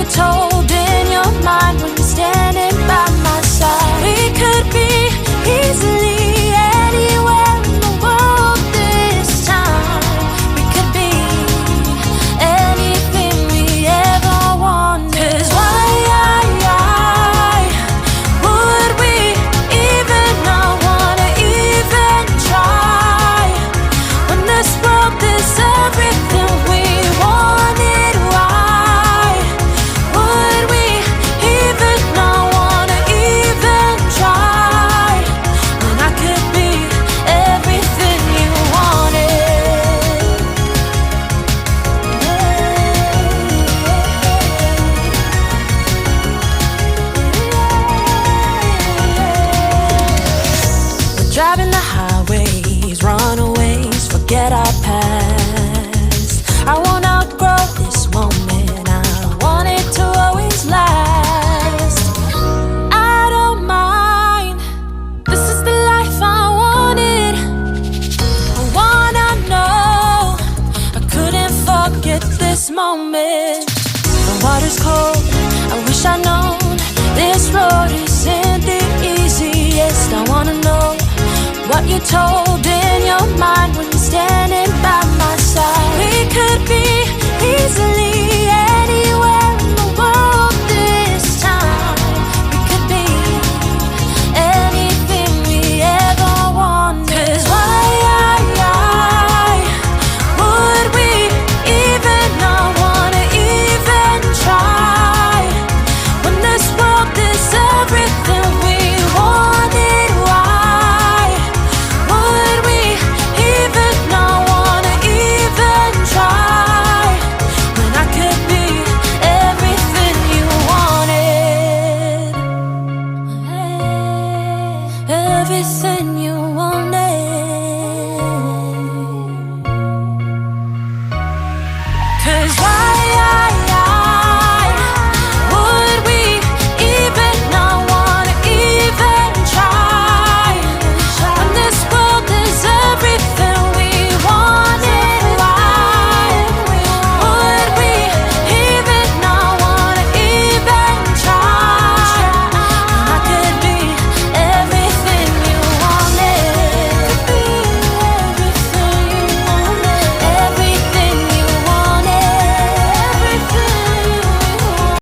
you're told in your mind when you're standing by my side. We could be easily anywhere in the world this time. We could be anything we ever wanted. 'Cause why would we even not wanna even try when this world is everything we wanted? Why would we even not wanna even try when I could be everything you wanted? We're driving the highways, runaways, forget our past. I won't outgrow this moment, I want it to always last. I don't mind, this is the life I wanted. I wanna know, I couldn't forget this moment. The water's cold, I wish I'd known this road isn't the easiest. I wanna know what you're told in your mind when you're standing by my side. We could be easily anywhere in the world this time. We could be anything we ever wanted. 'Cause why would we even not wanna even try when this world is everything we wanted? Why would we even not wanna even try when I could be everything you wanted? Everything